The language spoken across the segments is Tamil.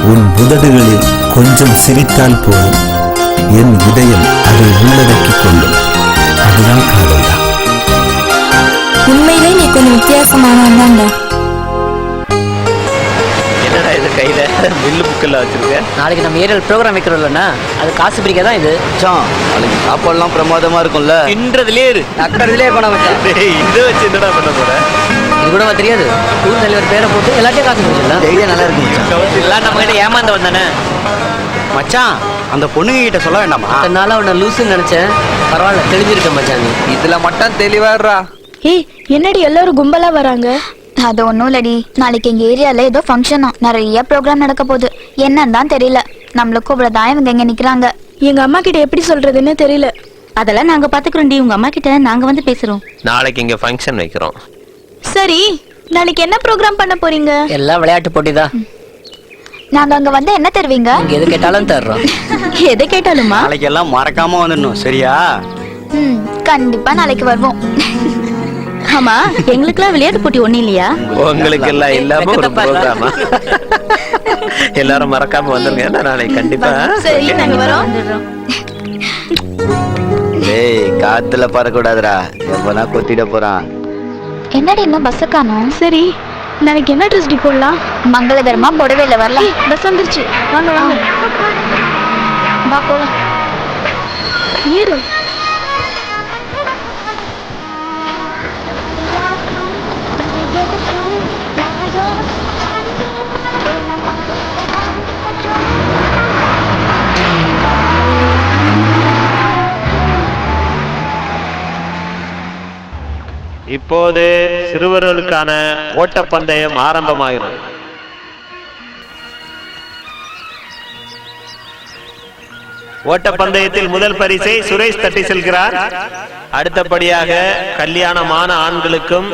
உன் உதடுகளில் கொஞ்சம் சிரித்தால் போதும், என் இதயம் அதை உள்ளடக்கிக் கொள்ளும். அதுதான் காதல் தான். உண்மையிலே நீ கொஞ்சம் வித்தியாசமானவன்தான்டா. என்னடா இது கையில மில்லு புக்கெல்லாம் வச்சிருக்க? நாளைக்கு நம்ம ஏரியல் ப்ரோக்ராம் வைக்கிறோம்லண்ணா, அது காசு பிரிக்க தான் இது. நாளைக்கு சாப்பாடுலாம் பிரமாதமா இருக்கும்ல. தின்றதுலே இரு, நக்கறதுலே பணம் வச்சா. இதை வச்சு என்னடா பண்ண போற? இது கூட தெரியாது. டூர் தலைவர் பேரை போட்டு எல்லாத்தையும் காசு பிரிச்சிடலாம். ஐடியா நல்லா இருக்கு மச்சான். எல்லாம் நம்ம கிட்ட ஏமாந்த வந்தானே மச்சான். அந்த பொண்ணுங்க கிட்ட சொல்ல வேண்டாமா? அதனால உன்னை லூசுன்னு நினைச்சேன். பரவாயில்ல, தெளிஞ்சிருக்க மச்சான். நீ இதுல மட்டும் தெளிவாடுறா. ஏய், என்னடி எல்லாரும் கும்பலா வராங்க? அது ஒன்றும் இல்லடி, நாளைக்கு எங்கள் ஏரியாவில் ஏதோ ஃபங்க்ஷனா, நிறைய ப்ரோக்ராம் நடக்க போகுது. என்னன்னு தான் தெரியல. நம்மளுக்கும் இவ்வளோதான் இவங்க எங்கே நிற்கிறாங்க. எங்க அம்மா கிட்ட எப்படி சொல்றதுன்னு தெரியல. அதெல்லாம் நாங்கள் பார்த்துக்குறோம் டி, உங்கள் அம்மா கிட்ட நாங்கள் வந்து பேசுகிறோம். நாளைக்கு இங்க ஃபங்க்ஷன் வைக்கிறோம். சரி, நாளைக்கு என்ன ப்ரோக்ராம் பண்ண போறீங்க? எல்லாம் விளையாட்டு போட்டி தான். நாங்கள் அங்கே வந்து என்ன தருவீங்க? நீங்க எது கேட்டாலும் தர்றோம். எதை கேட்டாலுமா? நாளைக்கு எல்லாம் மறக்காம வந்துடணும், சரியா? கண்டிப்பாக நாளைக்கு வருவோம். ஆமா, எங்களுக்குலாம் விளையாட்டு போட்டி ஒண்ணு இல்லையா? உங்களுக்கு எல்லாம் இல்லாம ஒரு ப்ரோக்ராமா? எல்லாரும் மறக்காம வந்துருங்க, நாளைக்கு கண்டிப்பா. சரி, நாங்க வரோம். டேய், காத்துல பறக்கூடாதுடா, எப்பனா கொத்திட போறான். என்னடி இன்னும் பஸ்ஸு காணோம்? சரி, நாளைக்கு என்ன ட்ரெஸ் டி போடலாம்? மங்களகரமா புடவையில வரலாம். பஸ் வந்துருச்சு, வாங்க வாங்க. வா போலாம். ஏறு. இப்போது சிறுவர்களுக்கான ஓட்டப்பந்தயம் ஆரம்பமாகிறது. ஓட்டப்பந்தயத்தில் முதல் பரிசை சுரேஷ் தட்டி செல்கிறார். அடுத்தபடியாக கல்யாணமான ஆண்களுக்கும்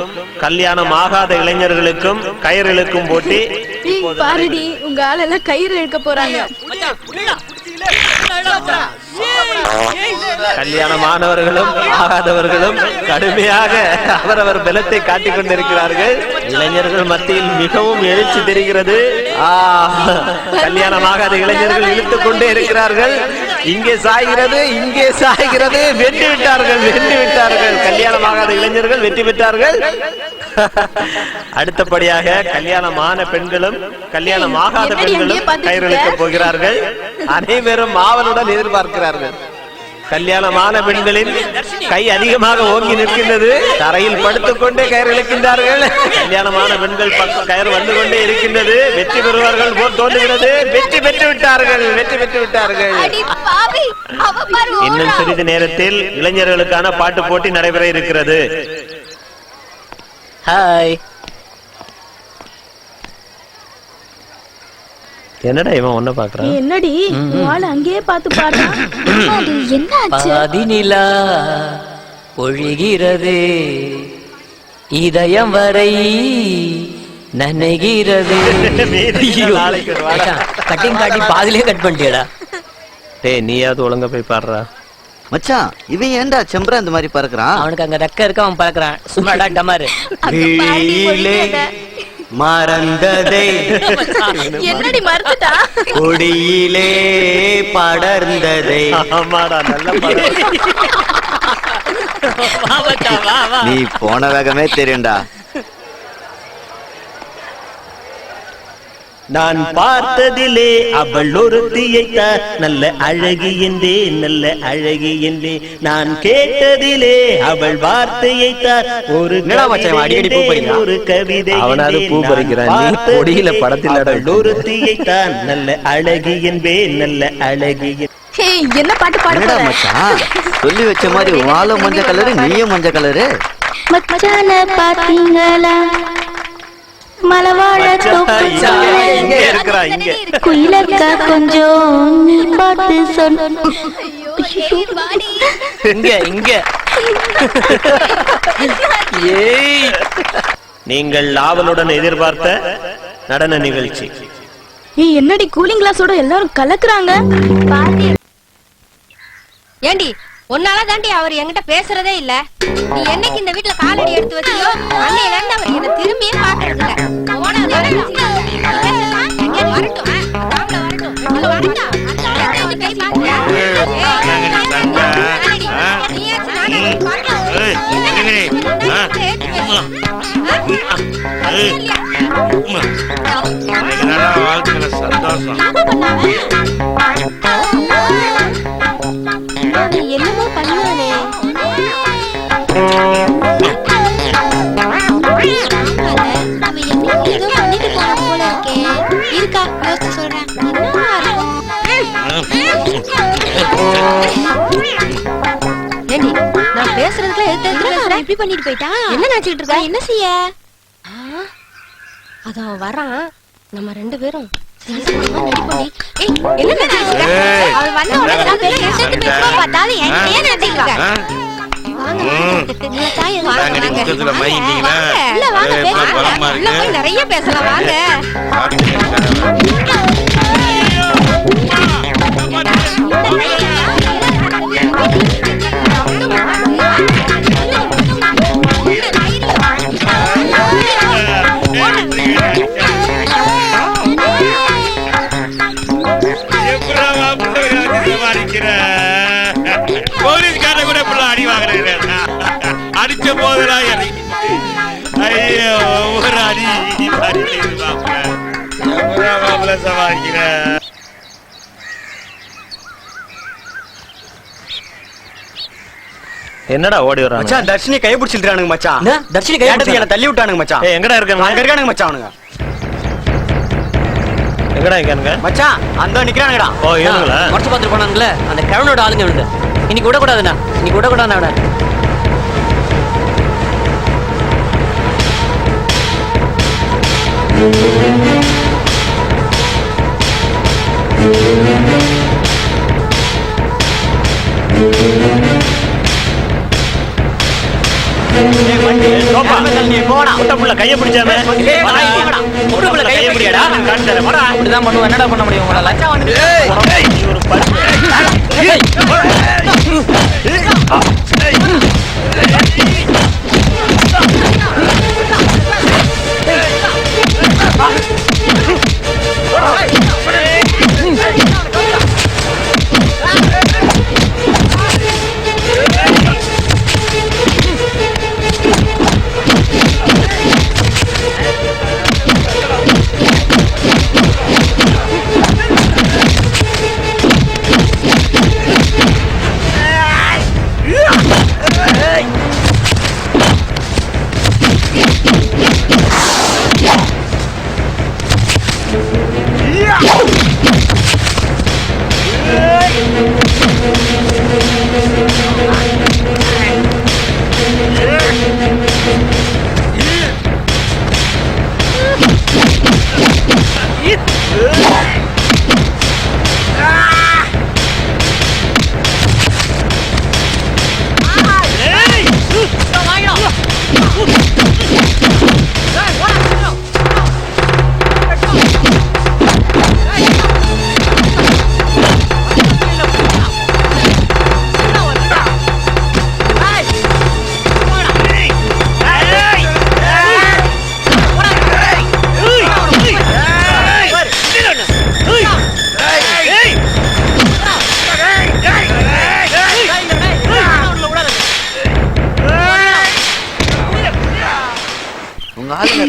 கல்யாணம் ஆகாத இளைஞர்களுக்கும் கயிறு இழுக்கும் போட்டி. பாருடி, உங்க ஆளெல்லாம் கயிறு இழுக்க போறாங்க. கல்யாணமானவர்களும் ஆகாதவர்களும் கடுமையாக அவரவர் பலத்தை காட்டிக் கொண்டிருக்கிறார்கள். இளைஞர்கள் மத்தியில் மிகவும் எழுச்சி தெரிகிறது. கல்யாணமாகாத இளைஞர்கள் இழுத்துக் கொண்டே இருக்கிறார்கள். இங்கே சாய்கிறது, இங்கே சாய்கிறது. வெற்றி விட்டார்கள், வெற்றி விட்டார்கள். கல்யாணமாகாத இளைஞர்கள் வெற்றி பெற்றார்கள். அடுத்தபடியாக கல்யாணமான பெண்களும் கல்யாணமாகாத பெண்களும் கயிறு இழுக்க போகிறார்கள். அனைவரும் ஆவலுடன் எதிர்பார்க்கிறார்கள். கல்யாணமான பெண்களின் கை அதிகமாக ஓங்கி நிற்கின்றது. தரையில் படுத்துக் கொண்டே கயிறு இழுக்கின்றார்கள். கல்யாணமான பெண்கள் பக்கம் கயிறு வந்து கொண்டே இருக்கின்றது. வெற்றி பெறுவார்கள் போல் தோன்றுகிறது. வெற்றி பெற்று விட்டார்கள், வெற்றி பெற்று விட்டார்கள். இன்னும் சிறிது நேரத்தில் இளைஞர்களுக்கான பாட்டு போட்டி நடைபெற இருக்கிறது. ஹாய். என்னடா இவன் ஒன்ன பாக்குறான்? என்னடி வாள அங்கேயே பார்த்து பாடுறான்? என்னாச்சு? பதினிலா ஒழுகிறது, இதயம் வரை நனைகிறது. கட்டிங் காட்டி பாதிலே கட் பண்ணிட்டியடா. டேய், நீயாவது ஒழுங்கா போய் பாடுறா. மச்சான், இவன் ஏன்டா செம்பரா இந்த மாதிரி பறக்குறான்? அவனுக்கு அங்க ரெக்க இருக்க, அவன் பறக்குறான். சும்மாடா டமாரு. மறந்ததே என்னடி மறந்துட்டா? கொடியிலே படர்ந்ததே. ஆமாடா, நல்ல பாடு. நீ போன வேகமே தெரியும்டா. நான் பார்த்ததிலே அவள் ஒருத்தியைத்தான் நல்ல அழகி என்றே, நல்ல அழகி என்றே. நான் கேட்டதிலே அவள் வார்த்தையைத்தான் ஒரு ஒரு கவிதை. அவனாவது பூ பறிக்கிறான், நீ கொடியில படத்தில் ஒருத்தியைத்தான் நல்ல அழகி என்பே, நல்ல அழகி. என்ன பாட்டு பாடுறா மச்சான்? சொல்லி வச்ச மாதிரி வாழ மஞ்சள் கலரு, நீயும் மஞ்சள் கலரு. மச்சான பாத்தீங்களா? மலவாழ குயிலக்கா கொஞ்சம் நீ பார்த்து சொன்ன. இங்க இங்க. நீங்கள் ஆவலுடன் எதிர்பார்த்த நடன நிகழ்ச்சி. என்னடி கூலிங் கிளாஸோட எல்லாரும் கலக்குறாங்க? ஏண்டி, உன்னால தாண்டி அவர் என்கிட்ட பேசுறதே இல்ல. நீ என்னைக்கு இந்த வீட்டுல காலடி எடுத்து வச்சியோ அன்னையில இருந்து அவர் என்ன திரும்பியே பாக்குறது இல்ல. வரட்டும். சந்தோஷம். என்னமோ பண்ணானே. அவன் என்னமோ ஏதோ பண்ணிட்டு போன போல இருக்கே. இருக்கா யோசிச்சு சொல்றேன். என்னவா இருக்கும்? ஏண்டி, நான் பேசுறதுக்குள்ள எடுத்து பேசுறேன். இப்படி பண்ணிட்டு போயிட்டா? என்ன நினைச்சிட்டு இருக்கா? என்ன செய்ய? அது அவன் வரான். நம்ம 2 பேரும் சீக்கிரமா ரெடி பண்ணி. ஏய், என்ன நினைச்சிட்டு இருக்க? அவன் வந்த உடனே நான் பேசி எடுத்து பேசுவா பார்த்தாலே என்ன நினைச்சிட்டு இருக்க? வாங்க நீங்க தாய் வாங்க முத்தத்துல மயங்கிட்டீங்களா? இல்ல வாங்க பேசலாம். பலமா உள்ள போய் நிறைய பேசலாம் வாங்க. போலீஸ்கார கூட அடி வாங்குறேன். அடிச்ச போதெல்லாம் ஐயோ ஒரு அடி சமாளிக்கிற. என்னடா ஓடி வரான்? மச்சான் தர்ஷினி கை பிடிச்சிருக்கானுங்க மச்சான். என்ன? தர்ஷினி கை கேட்டதுக்கு என்ன தள்ளி விட்டானுங்க மச்சான். எங்கடா இருக்க? அங்க இருக்கானுங்க மச்சான் அவனுங்க. எங்கடா இருக்கானுங்க மச்சான் அந்த நிக்கிறானுங்கடா. ஓ இவனுங்களா? மறைச்சு பார்த்துட்டு போனானுங்களே அந்த கிழவனோட ஆளுங்க இவனுங்க. இன்னைக்கு விடக்கூடாதுண்ணா, இன்னைக்கு விடக்கூடாது அவனை. கைய பிடிச்சாம கையை பிடியாடா. அப்படிதான் பண்ணுவோம். என்னடா பண்ண முடியும் உங்களால?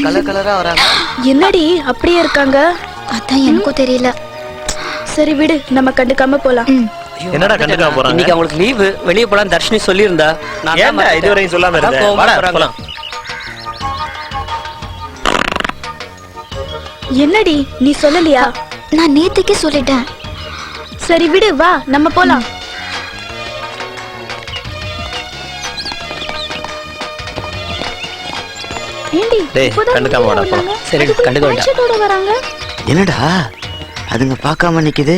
கலர் கலரா வராங்க. என்னடி அப்படியே இருக்காங்க? அதான் எனக்கும் தெரியல. சரி விடு, நம்ம கண்டுக்காம போலாம். என்னடா கண்டுக்காம போறாங்க? இன்னைக்கு அவங்களுக்கு லீவு, வெளிய போலாம் தர்ஷினி சொல்லியிருந்தா. நான் ஏன்டா இதுவரையும் சொல்லாம இருந்த? வாடா போலாம். என்னடி நீ சொல்லலையா? நான் நேத்துக்கே சொல்லிட்டேன். சரி விடு, வா நம்ம போலாம். ஏண்டி டேய் கண்டுக்காம வாடா போலாம். சரி கண்டுக்க வேண்டாம். வராங்க. என்னடா அதுங்க பார்க்காம நிக்குது?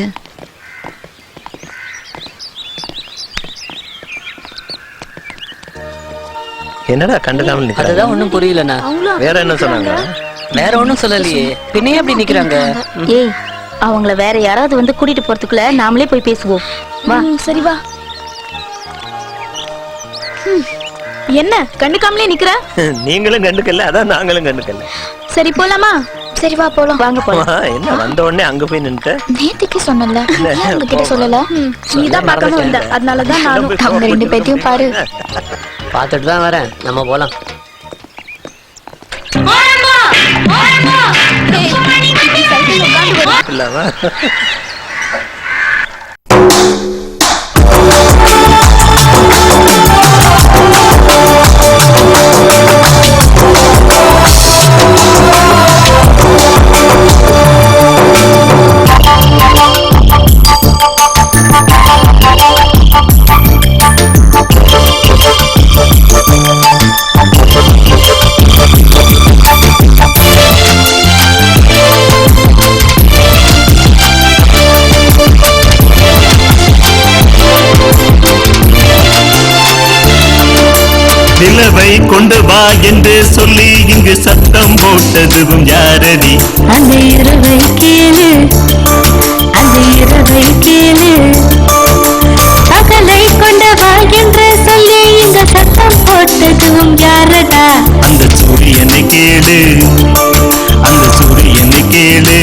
என்னடா கண்டுக்காம நிக்கிறாங்க? அதுதான் ஒண்ணும் புரியலண்ணா. வேற என்ன சொன்னாங்க? வேற ஒண்ணும் சொல்லலையே. பின்னே அப்படி நிக்கிறாங்க. ஏய், அவங்கள வேற யாராவது வந்து கூட்டிட்டு போறதுக்குள்ள நாமளே போய் பேசுவோம். வா. சரி வா. என்ன கண்டுக்காமலே நிக்கிற? நீங்களும் கண்டுக்கல, அதான் நாங்களும் கண்டுக்கல. சரி போலாமா? சரி வா போலாம். வாங்க போலாம். என்ன வந்த உடனே அங்க போய் நின்னுட்ட? நேத்துக்கே சொன்னல, ஏன் உங்ககிட்ட சொல்லல? நீதான் பார்க்காம வந்த, அதனாலதான் நானும். அவங்க 2 பேத்தையும் பாரு. பாத்துட்டு தான் வரேன், நம்ம போலாம். இல்லாம நிலவை கொண்டு வா என்று சொல்லி இங்கு சத்தம் போட்டதுவும் யாரடி? அந்த இரவை கேளு, அந்த இரவை கேளு. பகலை கொண்டு வா என்று சொல்லி இங்கு சத்தம் போட்டதுவும் யாரடா? அந்த சூரியனை கேளு, அந்த சூரியனை கேளு.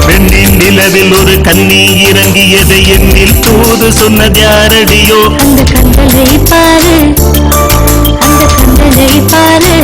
பெண்ணின் நிலவில் ஒரு கண்ணி இறங்கியதை எண்ணில் தூது சொன்னது யாரடியோ? அந்த கண்களை பாரு, அந்த கண்களை பாரு.